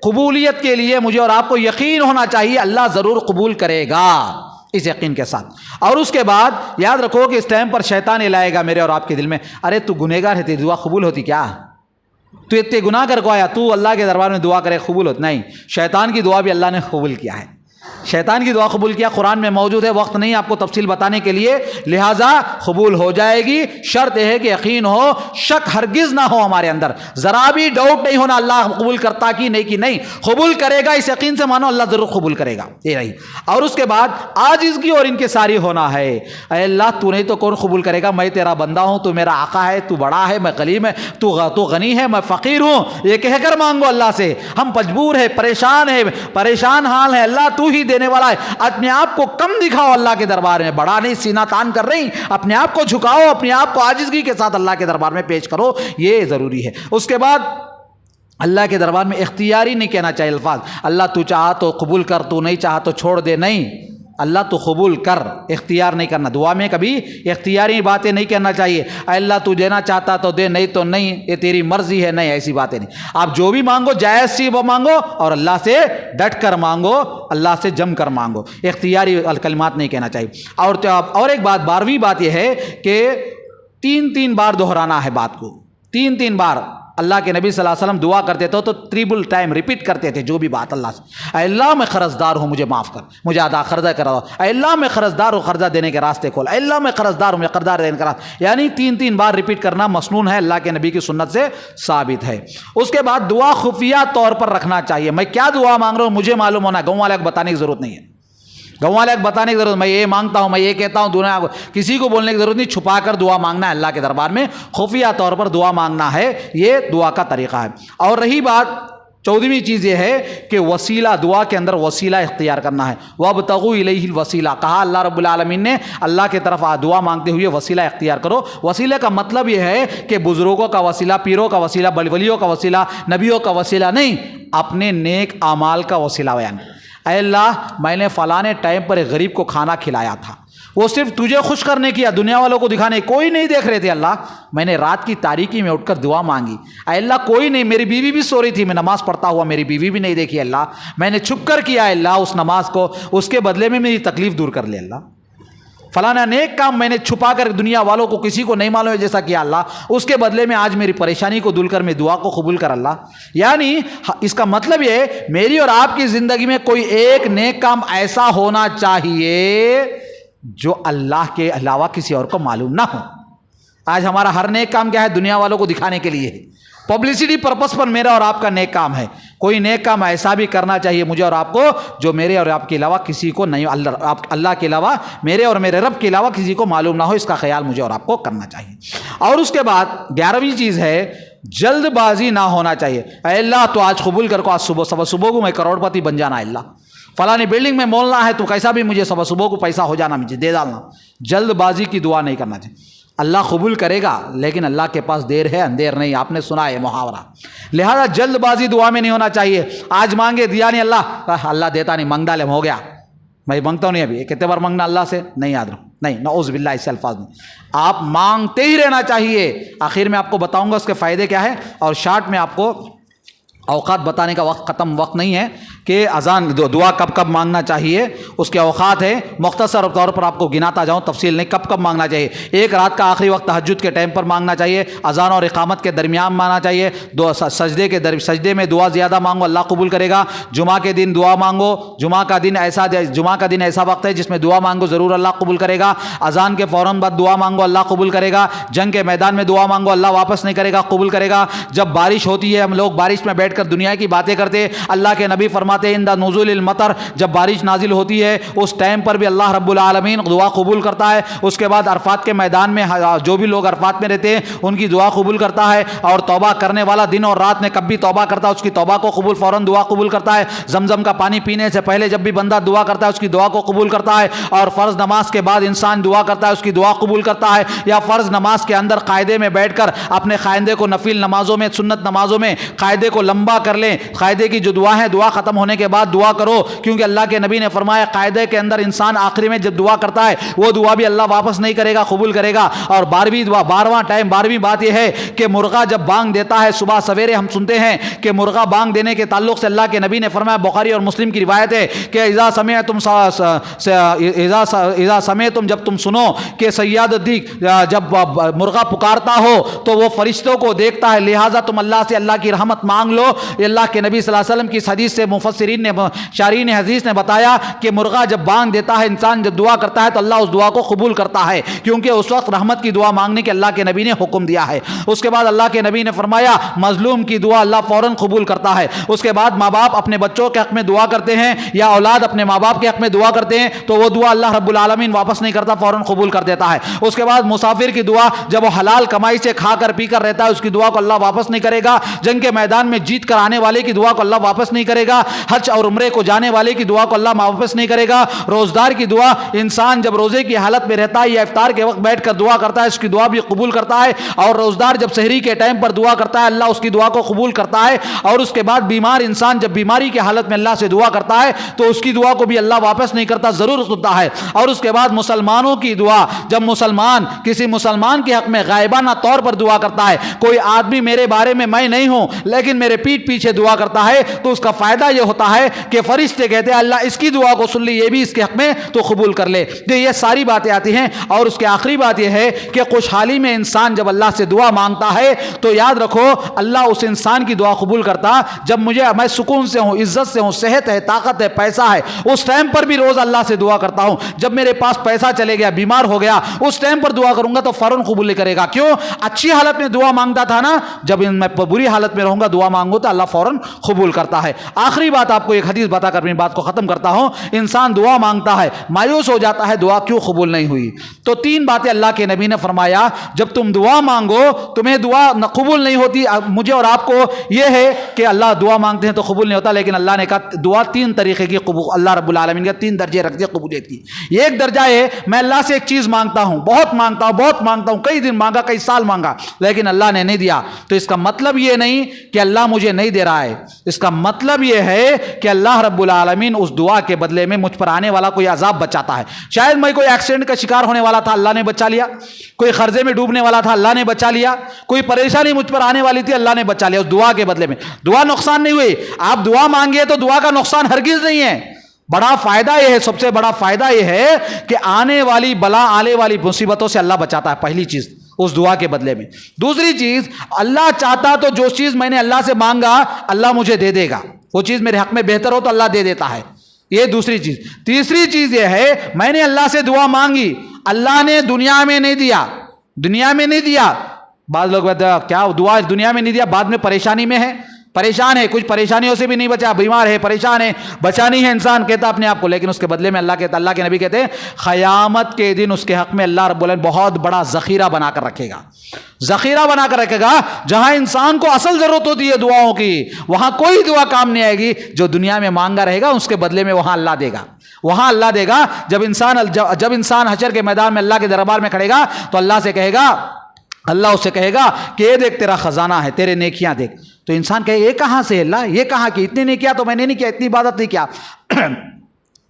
قبولیت کے لیے مجھے اور آپ کو یقین ہونا چاہیے اللہ ضرور قبول کرے گا, اس یقین کے ساتھ. اور اس کے بعد یاد رکھو کہ اس ٹائم پر شیطان یہ لائے گا میرے اور آپ کے دل میں, ارے تو گنہگار ہے, تیری دعا قبول ہوتی کیا؟ تو اتنے گناہ کر کو آیا, تو اللہ کے دربار میں دعا کرے قبول ہوتی نہیں. شیطان کی دعا بھی اللہ نے قبول کیا ہے, شیطان کی دعا قبول کیا, قرآن میں موجود ہے. وقت نہیں آپ کو تفصیل بتانے کے لیے, لہٰذا قبول ہو جائے گی. شرط یہ ہے کہ یقین ہو, شک ہرگز نہ ہو ہمارے اندر, ذرا بھی ڈاؤٹ نہیں ہونا اللہ قبول کرتا کی نہیں کی. نہیں, قبول کرے گا, اس یقین سے مانو اللہ ضرور قبول کرے گا. یہ رہی. اور اس کے بعد عاجزگی اور انکساری ہونا ہے. اے اللہ تو نہیں تو کون قبول کرے گا, میں تیرا بندہ ہوں, تو میرا آقا ہے, تو بڑا ہے, میں غلیم ہے, تو غنی ہے, میں فقیر ہوں. یہ کہہ کر مانگو اللہ سے. ہم مجبور ہے, پریشان ہے, پریشان حال ہے, اللہ تو ہی دینے والا ہے. اپنے آپ کو کم دکھاؤ اللہ کے دربار میں, بڑا نہیں, سینہ تان کر رہی, اپنے آپ کو جھکاؤ, اپنے آپ کو عاجزگی کے ساتھ اللہ کے دربار میں پیش کرو, یہ ضروری ہے. اس کے بعد اللہ کے دربار میں اختیاری نہیں کہنا چاہیے الفاظ, اللہ تو چاہا تو قبول کر, تو نہیں چاہا تو چھوڑ دے. نہیں, اللہ تو قبول کر, اختیار نہیں کرنا. دعا میں کبھی اختیاری باتیں نہیں کہنا چاہیے. اے اللہ تو دینا چاہتا تو دے, نہیں تو نہیں, یہ تیری مرضی ہے. نہیں, ایسی باتیں نہیں. آپ جو بھی مانگو جائز سی وہ مانگو, اور اللہ سے ڈٹ کر مانگو, اللہ سے جم کر مانگو. اختیاری کلمات نہیں کہنا چاہیے. اور ایک بات, 12ویں بات یہ ہے کہ 3 بار دہرانا ہے بات کو, 3 بار. اللہ کے نبی صلی اللہ علیہ وسلم دعا کرتے تھے تو ٹریبل ٹائم ریپیٹ کرتے تھے جو بھی بات اللہ سے. اے اللہ میں قرض دار ہوں, مجھے معاف کر, مجھے ادا قرضہ کرا دو. اے اللہ میں قرض دار ہوں, قرضہ دینے کے راستے کھول. اے اللہ میں قرض دار ہوں, میں قرض دینے کا راستہ. یعنی 3 بار ریپیٹ کرنا مسنون ہے, اللہ کے نبی کی سنت سے ثابت ہے. اس کے بعد دعا خفیہ طور پر رکھنا چاہیے. میں کیا دعا مانگ رہا ہوں مجھے معلوم ہونا ہے, گاؤں والے کو بتانے کی ضرورت نہیں ہے. گاؤں والے کو بتانے کی ضرورت, میں یہ مانگتا ہوں, میں یہ کہتا ہوں, دنیا کو کسی کو بولنے کی ضرورت نہیں. چھپا کر دعا مانگنا ہے اللہ کے دربار میں, خفیہ طور پر دعا مانگنا ہے, یہ دعا کا طریقہ ہے. اور رہی بات 14ویں چیز یہ ہے کہ وسیلہ, دعا کے اندر وسیلہ اختیار کرنا ہے. وَابْتَغُوا إِلَيْهِ الْوَسِيلَةَ, کہا اللہ رب العالمین نے اللہ کے طرف دعا مانگتے ہوئے وسیلہ اختیار کرو. وسیلے کا مطلب یہ ہے کہ بزرگوں کا وسیلہ, پیروں کا وسیلہ, ولیوں کا وسیلہ, نبیوں کا وسیلہ نہیں, اپنے نیک اعمال کا وسیلہ بیان. اے اللہ میں نے فلانے ٹائم پر ایک غریب کو کھانا کھلایا تھا, وہ صرف تجھے خوش کرنے کیا, دنیا والوں کو دکھانے, کوئی نہیں دیکھ رہے تھے. اللہ میں نے رات کی تاریکی میں اٹھ کر دعا مانگی. اے اللہ کوئی نہیں, میری بیوی بھی سو رہی تھی, میں نماز پڑھتا ہوا میری بیوی بھی نہیں دیکھی. اللہ میں نے چھپ کر کیا, اللہ اس نماز کو, اس کے بدلے میں میری تکلیف دور کر لے. اللہ فلانا نیک کام میں نے چھپا کر دنیا والوں کو, کسی کو نہیں معلوم ہے جیسا کیا, اللہ اس کے بدلے میں آج میری پریشانی کو دور کر, میں دعا کو قبول کر. اللہ یعنی اس کا مطلب یہ, میری اور آپ کی زندگی میں کوئی ایک نیک کام ایسا ہونا چاہیے جو اللہ کے علاوہ کسی اور کو معلوم نہ ہو. آج ہمارا ہر نیک کام کیا ہے, دنیا والوں کو دکھانے کے لیے, پبلسٹی پرپس پر میرا اور آپ کا نیک کام ہے. کوئی نیک کام ایسا بھی کرنا چاہیے مجھے اور آپ کو جو میرے اور آپ کے علاوہ کسی کو نہیں, اللہ کے علاوہ, میرے اور میرے رب کے علاوہ کسی کو معلوم نہ ہو. اس کا خیال مجھے اور آپ کو کرنا چاہیے. اور اس کے بعد 11ویں چیز ہے جلد بازی نہ ہونا چاہیے. اے اللہ تو آج قبول کر کو, آج صبح کو میں کروڑ پتی بن جانا. اللہ فلانی بلڈنگ میں مولنا ہے, تو کیسا بھی مجھے صبح کو پیسہ ہو جانا, مجھے دے ڈالنا. جلد بازی کی دعا نہیں کرنا چاہیے. اللہ قبول کرے گا، لیکن اللہ کے پاس دیر ہے اندیر نہیں، آپ نے سنا ہے محاورہ۔ لہذا جلد بازی دعا میں نہیں ہونا چاہیے۔ آج مانگے دیا نہیں، اللہ دیتا نہیں، مانگ ڈالے ہو گیا، میں مانگتا ہوں نہیں، ابھی کتنے بار مانگنا اللہ سے نہیں یاد رکھو، نہیں، نعوذ باللہ ایسے الفاظ نہیں، آپ مانگتے ہی رہنا چاہیے۔ آخر میں آپ کو بتاؤں گا اس کے فائدے کیا ہے، اور شارٹ میں آپ کو اوقات بتانے کا وقت ختم، وقت نہیں ہے کہ اذان دعا کب کب مانگنا چاہیے، اس کے اوقات ہیں، مختصر طور پر آپ کو گناتا جاؤں، تفصیل نہیں، کب کب مانگنا چاہیے۔ ایک رات کا آخری وقت تہجد کے ٹائم پر مانگنا چاہیے، اذان اور اقامت کے درمیان مانگنا چاہیے، سجدے میں دعا زیادہ مانگو، اللہ قبول کرے گا۔ جمعہ کے دن دعا مانگو، جمعہ کا دن ایسا وقت ہے جس میں دعا مانگو، ضرور اللہ قبول کرے گا۔ اذان کے فوراً بعد دعا مانگو، اللہ قبول کرے گا۔ جنگ کے میدان میں دعا مانگو، اللہ واپس نہیں کرے گا، قبول کرے گا۔ جب بارش ہوتی ہے، ہم لوگ بارش میں بیٹھ کر دنیا کی باتیں کرتے، اللہ کے نبی فرماتے ہیں عند نزول المطر، جب بارش نازل ہوتی ہے اس ٹائم پر بھی اللہ رب العالمین دعا قبول کرتا ہے۔ اس کے بعد عرفات کے میدان میں جو بھی لوگ عرفات میں رہتے ہیں ان کی دعا قبول کرتا ہے، اور توبہ کرنے والا دن اور رات میں کب بھی توبہ کرتا ہے اس کی توبہ کو قبول فوراً دعا قبول کرتا ہے۔ زمزم کا پانی پینے سے پہلے جب بھی بندہ دعا کرتا ہے اس کی دعا کو قبول کرتا ہے، اور فرض نماز کے بعد انسان دعا کرتا ہے اس کی دعا قبول کرتا ہے، یا فرض نماز کے اندر قاعدے میں بیٹھ کر اپنے قاعدے کو نفل نمازوں میں، سنت نمازوں میں قاعدے کو لمبا کر لیں۔ قاعدے کی جو دعا ہے، دعا ختم ہونے کے بعد دعا کرو، کیونکہ اللہ کے نبی نے فرمایا قاعدے کے اندر انسان آخری میں جب دعا کرتا ہے وہ دعا بھی اللہ واپس نہیں کرے گا، قبول کرے گا۔ اور 12ویں بات یہ ہے کہ مرغا جب بانگ دیتا ہے صبح سویرے، ہم سنتے ہیں کہ مرغا بانگ دینے کے تعلق سے اللہ کے نبی نے فرمایا، بخاری اور مسلم کی روایت ہے کہ اذا سمعتم، جب تم سنو کہ سیاد الدیک جب مرغا پکارتا ہو تو وہ فرشتوں کو دیکھتا ہے، لہٰذا تم اللہ سے اللہ کی رحمت مانگ لو۔ اللہ کے نبی صلی اللہ علیہ وسلم کی حدیث سے مفسرین نے، شارحین حدیث نے بتایا کہ مرغا جب بانگ دیتا ہے، انسان جب دعا کرتا ہے تو اللہ اس دعا کو قبول کرتا ہے، کیونکہ اس وقت رحمت کی دعا مانگنے کے اللہ کے نبی نے حکم دیا ہے۔ اس کے بعد اللہ کے نبی نے فرمایا مظلوم کی دعا اللہ فوراً قبول کرتا ہے۔ اس کے بعد ماں باپ اپنے بچوں کے حق میں دعا کرتے ہیں، یا اولاد اپنے ماں باپ کے حق میں دعا کرتے ہیں تو وہ دعا اللہ رب العالمین واپس نہیں کرتا، فوراً قبول کر دیتا ہے۔ اس کے بعد مسافر کی دعا جب وہ حلال کمائی سے کھا کر پی کر رہتا ہے اس کی دعا کو اللہ واپس نہیں کرے گا۔ جنگ کے میدان میں جیت کر آنے والے کی دعا کو اللہ واپس نہیں کرے گا۔ حج اور عمرے کو جانے والے کی دعا کو اللہ واپس نہیں کرے گا۔ روزدار کی دعا، انسان جب روزے کی حالت میں رہتا ہے یا افطار کے وقت بیٹھ کر دعا کرتا ہے اس کی دعا بھی قبول کرتا ہے، اور روزدار جب سحری کے ٹائم پر دعا کرتا ہے اللہ اس کی دعا کو قبول کرتا ہے۔ اور اس کے بعد بیمار انسان جب بیماری کی حالت میں اللہ سے دعا کرتا ہے تو اس کی دعا کو بھی اللہ واپس نہیں کرتا، ضرور سنتا ہے۔ اور اس کے بعد مسلمانوں کی دعا، جب مسلمان کسی مسلمان کے حق میں غائبانہ طور پر دعا کرتا ہے، کوئی آدمی میرے بارے میں میں نہیں ہوں لیکن میرے پیٹھ پیچھے دعا کرتا ہے، تو اس کا فائدہ یہ ہوتا ہے کہ فرشتے کہتے ہیں اللہ اس کی دعا کو سن لی، یہ بھی اس کے حق میں تو قبول کر لے۔ یہ ساری باتیں آتی ہیں۔ اور اس کے آخری بات یہ ہے کہ خوشحالی میں انسان جب اللہ سے دعا مانگتا ہے تو یاد رکھو اللہ اس انسان کی دعا قبول کرتا جب میں سکون سے ہوں، عزت سے ہوں، صحت ہے، طاقت ہے، پیسہ ہے، اس ٹائم پر بھی روز اللہ سے دعا کرتا ہوں۔ جب میرے پاس پیسہ چلے گیا، بیمار ہو گیا، اس ٹائم پر دعا کروں گا تو فوراً قبول کرے گا۔ کیوں؟ اچھی حالت میں دعا مانگتا تھا نا، جب میں بری حالت میں رہوں گا دعا مانگوں تو اللہ فوراً قبول کرتا ہے۔ آخری بات آپ کو ایک حدیث بتا کر اپنی بات کو ختم کرتا ہوں۔ انسان دعا مانگتا ہے، مایوس ہو جاتا ہے دعا کیوں قبول نہیں ہوئی، تو 3 باتیں اللہ کے نبی نے فرمایا جب تم دعا مانگو تمہیں دعا قبول نہیں ہوتی۔ مجھے اور آپ کو یہ ہے کہ اللہ دعا مانگتے ہیں تو قبول نہیں ہوتا، لیکن اللہ نے کہا دعا 3 طریقے کی قبول، اللہ رب العالمین کے 3 درجے رکھتے ہیں قبولیت کی۔ ایک درجہ ہے میں اللہ سے ایک چیز مانگتا ہوں، بہت مانگتا ہوں، کئی دن مانگا، کئی سال مانگا، لیکن اللہ نے نہیں دیا، تو اس کا مطلب یہ نہیں کہ اللہ مجھے نہیں دے رہا ہے، اس کا مطلب یہ ہے کہ اللہ رب العالمین اس دعا کے بدلے میں مجھ پر آنے والا کوئی عذاب بچاتا ہے۔ شاید میں کوئی ایکسیڈنٹ کا شکار ہونے والا تھا، اللہ نے بچا لیا، کوئی قرضے میں ڈوبنے والا تھا، اللہ نے بچا لیا، کوئی پریشانی مجھ پر آنے والی تھی، اللہ نے بچا لیا اس دعا کے بدلے میں۔ دعا نقصان نہیں ہوئی، آپ دعا مانگے تو دعا کا نقصان ہرگز نہیں ہے۔ بڑا فائدہ یہ ہے، سب سے بڑا فائدہ یہ ہے کہ آنے والی بلا، آنے والی مصیبتوں سے اللہ بچاتا ہے، پہلی چیز اس دعا کے بدلے میں۔ دوسری چیز، اللہ چاہتا تو جو چیز میں نے اللہ سے مانگا اللہ مجھے دے دے گا، وہ چیز میرے حق میں بہتر ہو تو اللہ دے دیتا ہے، یہ دوسری چیز۔ تیسری چیز یہ ہے میں نے اللہ سے دعا مانگی، اللہ نے دنیا میں نہیں دیا۔ بعض لوگ کہتے ہیں کیا دعا دنیا میں نہیں دیا، بعد میں پریشانی میں ہے، پریشان ہے, کچھ پریشانیوں سے بھی نہیں بچا, بیمار ہے, پریشان ہے, بچانی ہے انسان کہتا اپنے آپ کو, لیکن اس کے بدلے میں اللہ کے نبی کہتے ہیں قیامت کے دن اس کے حق میں اللہ رب العالمین بہت بڑا ذخیرہ بنا کر رکھے گا, ذخیرہ بنا کر رکھے گا. جہاں انسان کو اصل ضرورت ہوتی ہے دعاؤں کی, وہاں کوئی دعا کام نہیں آئے گی. جو دنیا میں مانگا رہے گا اس کے بدلے میں وہاں اللہ دے گا, وہاں اللہ دے گا. جب انسان حشر کے میدان میں اللہ کے دربار میں کھڑے گا تو اللہ اس سے کہے گا کہ یہ دیکھ تیرا خزانہ ہے, تیرے نیکیاں دیکھ. تو انسان کہے یہ کہاں سے اللہ, یہ کہاں کی, اتنی نیکیاں تو میں نے نہیں کیا, اتنی عبادت نہیں کیا.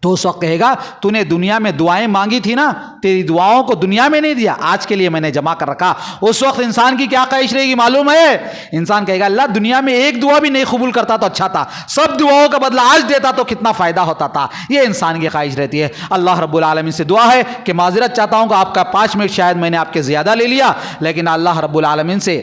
تو اس وقت کہے گا تو نے دنیا میں دعائیں مانگی تھی نا, تیری دعاؤں کو دنیا میں نہیں دیا, آج کے لیے میں نے جمع کر رکھا. اس وقت انسان کی کیا خواہش رہے گی معلوم ہے؟ انسان کہے گا اللہ دنیا میں ایک دعا بھی نہیں قبول کرتا تو اچھا تھا, سب دعاؤں کا بدلہ آج دیتا تو کتنا فائدہ ہوتا تھا. یہ انسان کی خواہش رہتی ہے. اللہ رب العالمین سے دعا ہے کہ معذرت چاہتا ہوں کہ آپ کا 5 منٹ شاید میں نے آپ کے زیادہ لے لیا, لیکن اللہ رب العالمین سے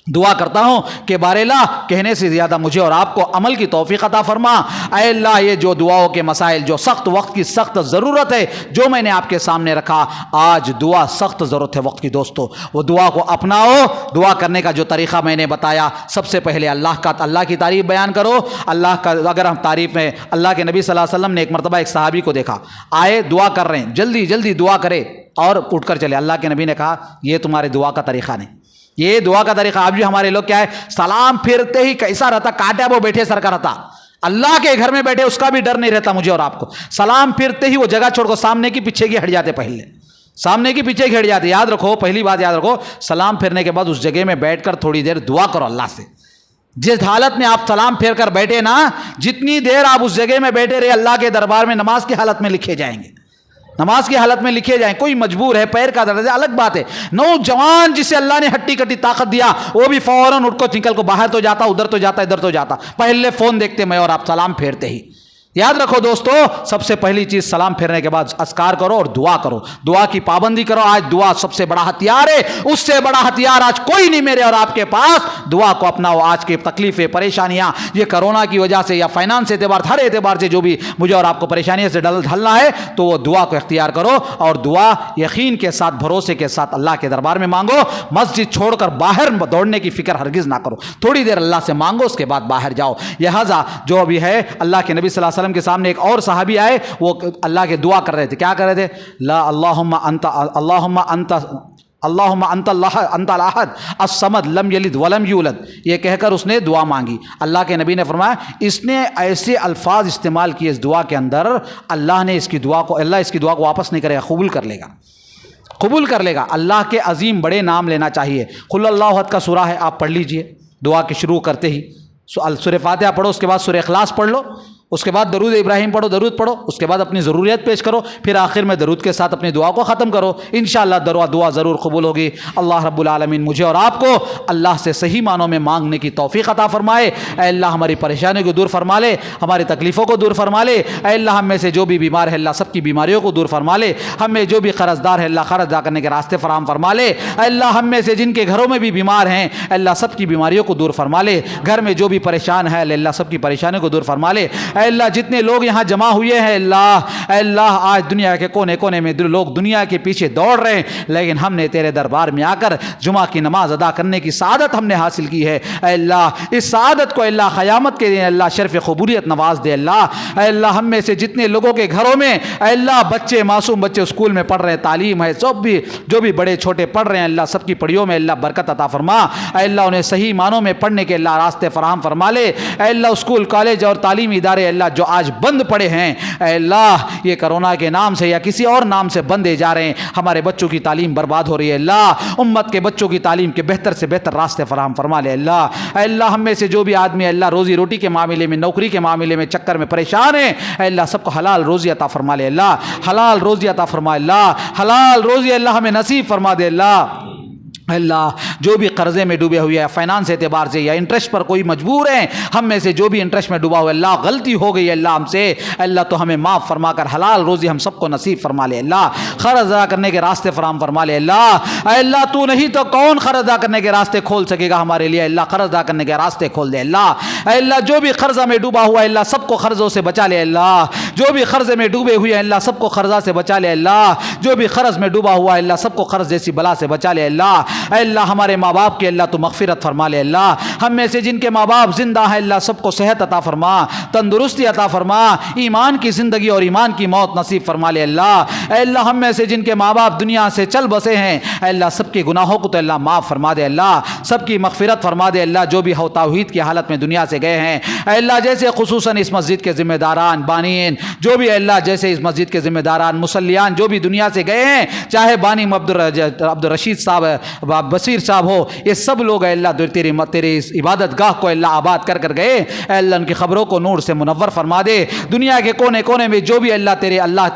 دعا کرتا ہوں کہ بار اللہ کہنے سے زیادہ مجھے اور آپ کو عمل کی توفیق عطا فرما. اے اللہ یہ جو دعاؤں کے مسائل, جو سخت وقت کی سخت ضرورت ہے, جو میں نے آپ کے سامنے رکھا, آج دعا سخت ضرورت ہے وقت کی دوستو. وہ دعا کو اپناؤ. دعا کرنے کا جو طریقہ میں نے بتایا, سب سے پہلے اللہ کی تعریف بیان کرو. اللہ کا اگر ہم تعریف میں, اللہ کے نبی صلی اللہ علیہ وسلم نے ایک مرتبہ ایک صحابی کو دیکھا, آئے دعا کر رہے ہیں, جلدی جلدی دعا کرے اور اٹھ کر چلے. اللہ کے نبی نے کہا یہ تمہارے دعا کا طریقہ نہیں, یہ دعا کا طریقہ. آج بھی ہمارے لوگ کیا ہے, سلام پھرتے ہی کیسا رہتا, کاٹا وہ بیٹھے سر کا رہتا. اللہ کے گھر میں بیٹھے اس کا بھی ڈر نہیں رہتا مجھے اور آپ کو. سلام پھرتے ہی وہ جگہ چھوڑ کو سامنے کی پیچھے کی ہٹ جاتے, پہلے سامنے کی پیچھے کی ہٹ جاتے. یاد رکھو, پہلی بات یاد رکھو, سلام پھرنے کے بعد اس جگہ میں بیٹھ کر تھوڑی دیر دعا کرو اللہ سے. جس حالت میں آپ سلام پھیر کر بیٹھے نا, جتنی دیر آپ اس جگہ میں بیٹھے رہے اللہ کے دربار میں نماز کی حالت میں لکھے جائیں گے, نماز کی حالت میں لکھے جائیں. کوئی مجبور ہے, پیر کا درد ہے, الگ بات ہے. نوجوان جسے اللہ نے ہٹی کٹی طاقت دیا, وہ بھی فوراً اٹھ کو نکل کو باہر تو جاتا, ادھر تو جاتا, ادھر تو جاتا, پہلے فون دیکھتے میں اور آپ سلام پھیرتے ہی. یاد رکھو دوستو, سب سے پہلی چیز سلام پھیرنے کے بعد اذکار کرو اور دعا کرو, دعا کی پابندی کرو. آج دعا سب سے بڑا ہتھیار ہے, اس سے بڑا ہتھیار آج کوئی نہیں میرے اور آپ کے پاس. دعا کو اپناؤ. آج کی تکلیفیں, پریشانیاں, یہ کرونا کی وجہ سے یا فائنانس اعتبار, ہر اعتبار سے جو بھی مجھے اور آپ کو پریشانیوں سے ڈھلنا ہے, تو وہ دعا کو اختیار کرو. اور دعا یقین کے ساتھ, بھروسے کے ساتھ اللہ کے دربار میں مانگو. مسجد چھوڑ کر باہر دوڑنے کی فکر ہرگز نہ کرو. تھوڑی دیر اللہ سے مانگو, اس کے بعد باہر جاؤ. لہذا جو بھی ہے, اللہ کے نبی صلی اللہ علیہ وسلم کے سامنے ایک اور صحابی آئے, وہ اللہ کے دعا کر رہے تھے. کیا کر رہے تھے؟ لا اللہم انت الاحد الصمد لم یلد ولم یولد, یہ کہہ کر اس نے دعا مانگی. اللہ کے نبی نے فرمایا اس نے ایسے الفاظ استعمال کیے اس دعا کے اندر, اللہ نے اس کی دعا کو واپس نہیں کرے گا, قبول کر لے گا, قبول کر لے گا. اللہ کے عظیم بڑے نام لینا چاہیے. قل اللہ احد کا سورہ ہے, آپ پڑھ لیجئے دعا کے شروع کرتے ہی. سورہ فاتحہ پڑھو, اس کے بعد سورہ اخلاص پڑھ لو, اس کے بعد درود ابراہیم پڑھو, درود پڑھو, اس کے بعد اپنی ضروریت پیش کرو, پھر آخر میں درود کے ساتھ اپنی دعا کو ختم کرو. انشاءاللہ دعا ضرور قبول ہوگی. اللہ رب العالمین مجھے اور آپ کو اللہ سے صحیح معنوں میں مانگنے کی توفیق عطا فرمائے. اے اللہ ہماری پریشانیوں کو دور فرما لے, ہماری تکلیفوں کو دور فرما لے. اے اللہ ہم میں سے جو بھی بیمار ہے, اللہ سب کی بیماریوں کو دور فرما لے. ہم میں جو بھی قرض دار ہے, اللہ قرض ادا کرنے کے راستے فراہم فرما لے. اے اللہ ہم میں سے جن کے گھروں میں بھی بیمار ہیں, اللہ سب کی بیماریوں کو دور فرما لے. گھر میں جو بھی پریشان ہے, اللہ سب کی پریشانیوں کو دور فرما لے. اے اللہ جتنے لوگ یہاں جمع ہوئے ہیں, اے اللہ آج دنیا کے کونے کونے میں لوگ دنیا کے پیچھے دوڑ رہے ہیں, لیکن ہم نے تیرے دربار میں آ کر جمعہ کی نماز ادا کرنے کی سعادت ہم نے حاصل کی ہے. اے اللہ اس سعادت کو اللہ قیامت کے دن اللہ شرف قبولیت نواز دے. اللہ اے اللہ ہم میں سے جتنے لوگوں کے گھروں میں اے اللہ بچے, معصوم بچے اسکول میں پڑھ رہے ہیں, تعلیم ہے, سب بھی جو بھی بڑے چھوٹے پڑھ رہے ہیں, اللہ سب کی پڑھیوں میں اللہ برکت عطا فرما. اے اللہ انہیں صحیح معنوں میں پڑھنے کے اللہ راستے فراہم فرما لے. اے اللہ اسکول, کالج اور تعلیمی ادارے اللہ جو آج بند پڑے ہیں, اے اللہ یہ کرونا کے نام سے یا کسی اور نام سے بندے جا رہے ہیں, ہمارے بچوں کی تعلیم برباد ہو رہی ہے. اللہ امت کے بچوں کی تعلیم کے بہتر سے بہتر راستے فراہم فرما لے. اللہ اے اللہ ہم میں سے جو بھی آدمی اللہ روزی روٹی کے معاملے میں, نوکری کے معاملے میں چکر میں پریشان ہیں, اے اللہ سب کو حلال روزی عطا فرما لے. اللہ حلال روزی عطا فرما, اللہ حلال روزی اللہ ہمیں نصیب فرما دے. اللہ جو بھی قرضے میں ڈوبے ہوئے ہیں, فائنانس اعتبار سے یا انٹرسٹ پر کوئی مجبور ہیں, ہم میں سے جو بھی انٹرسٹ میں ڈوبا ہوا ہے, اللہ غلطی ہو گئی ہے اللہ ہم سے, اللہ تو ہمیں معاف فرما کر حلال روزی ہم سب کو نصیب فرما لے. اللہ قرض ادا کرنے کے راستے فراہم فرما لے. اللہ اے اللہ تو نہیں تو کون قرض ادا کرنے کے راستے کھول سکے گا ہمارے لیے, اللہ قرض ادا کرنے کے راستے کھول دے. اللہ اے اللہ جو بھی قرضہ میں ڈوبا ہوا ہے, اللہ سب کو قرضوں سے بچا لے. اللہ جو بھی قرض میں ڈوبے ہوئے ہیں اللہ سب کو قرضہ سے بچا لے اللہ، جو بھی قرض میں ڈوبا ہوا ہے اللہ سب کو قرض جیسی بلا سے بچا لے اللہ۔ اے اللہ ہمارے ماں باپ کے اللہ تو مغفرت فرما لے اللہ، ہم میں سے جن کے ماں باپ زندہ ہیں اللہ سب کو صحت عطا فرما، تندرستی عطا فرما، ایمان کی زندگی اور ایمان کی موت نصیب فرما لے اللہ۔ اے اللہ ہم میں سے جن کے ماں باپ دنیا سے چل بسے ہیں اے اللہ سب کے گناہوں کو تو اللہ معاف فرما دے اللہ، سب کی مغفرت فرما دے اللہ، جو بھی ہو توحید کی حالت میں دنیا سے گئے ہیں اے اللہ، جیسے خصوصاً اس مسجد کے ذمہ داران بانین جو بھی اللہ، جیسے اس مسجد کے ذمہ داران مصلیان جو بھی دنیا سے گئے ہیں، چاہے بانی عبد الرشید صاحب بصیر صاحب ہو، یہ سب لوگ اے اللہ تیری اس عبادت گاہ کو اللہ آباد کر کر گئے اے اللہ، ان کی خبروں کو نور سے منور فرما دے، دنیا کے کونے کونے میں جو بھی اللہ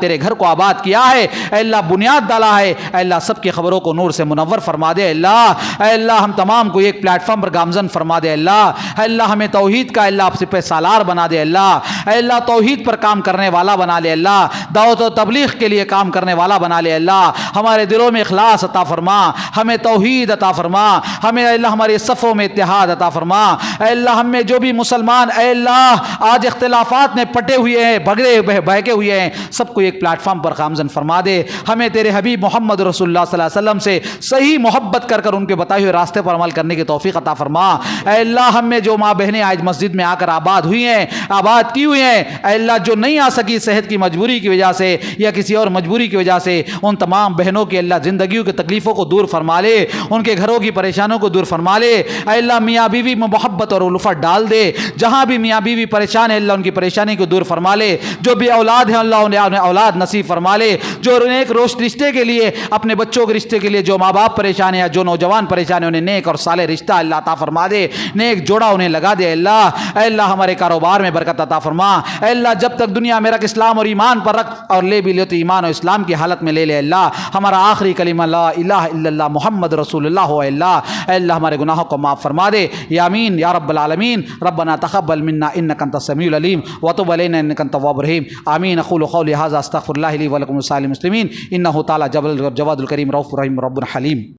تیرے گھر کو آباد کیا ہے اے اللہ، بنیاد ڈالا ہے اے اللہ، سب کی خبروں کو نور سے منور فرما دے اللہ۔ اے اللہ ہم تمام کو ایک پلیٹ فارم پر گامزن فرما دے اللہ، اے اللہ ہمیں توحید کا اللہ آپ سے پہ سالار بنا دے اللہ، اے اللہ توحید پر کام کرنے والا بنا لے اللہ، دعوت و تبلیغ کے لیے کام کرنے والا بنا لے اللہ، ہمارے دلوں میں اخلاص عطا فرما، ہمیں توحید عطا فرما، ہمیں اے اللہ ہمارے صفوں میں اتحاد عطا فرما، اے اللہ ہم میں جو بھی مسلمان اے اللہ آج اختلافات میں پٹے ہوئے ہیں، بہکے ہوئے ہیں، سب کو ایک پلیٹ فارم پر گامزن فرما دے، ہمیں تیرے حبیب محمد رسول اللہ صلی اللہ علیہ وسلم سے صحیح محبت کر ان کے بتائے ہوئے راستے پر عمل کرنے کی توفیق عطا فرما۔ اے اللہ ہم میں جو ماں بہنیں آج مسجد میں آ کر آباد ہوئی ہیں، آباد کی ہوئی ہیں اے اللہ، جو نہیں آ سکی صحت کی مجبوری کی وجہ سے یا کسی اور مجبوری کی وجہ سے، ان تمام بہنوں کی اللہ زندگیوں کی تکلیفوں کو دور فرما لے، ان کے گھروں کی پریشانوں کو دور فرما لے اے اللہ، میاں بیوی میں محبت اور الفت ڈال دے، جہاں بھی میاں بیوی پریشان ہے اللہ ان کی پریشانی کو دور فرما لے، جو بھی اولاد ہیں اللہ انہیں اولاد نصیب فرما لے، جو نیک روشن رشتے کے لیے اپنے بچوں کے رشتے کے لیے جو ماں باپ پریشان ہیں، جو نوجوان پریشان ہیں، انہیں نیک اور صالح رشتہ اللہ عطا فرما دے، نیک جوڑا انہیں لگا دے اللہ۔ اے اللہ ہمارے کاروبار میں برکت عطا فرما، اے اللہ جب تک دنیا میں رکھ اسلام اور ایمان پر رکھ، اور لے بھی لے تو ایمان اور اسلام کی حالت میں لے لے اللہ، ہمارا آخری کلمہ لا الہ الا اللہ محمد رسول اللہ ہو اے اللہ۔ اے اللہ ہمارے گناہوں کو معاف فرما دے، یا امین یا رب العالمین، ربنا تقبل منا انک انت السمیع العلیم وتب علینا انک انت التواب الرحیم، آمین۔ اقول قولی ھذا استغفر اللہ لی ولکم ولسائر المسلمین انہ تعالی جواد الکریم رؤوف رحیم رب حلیم۔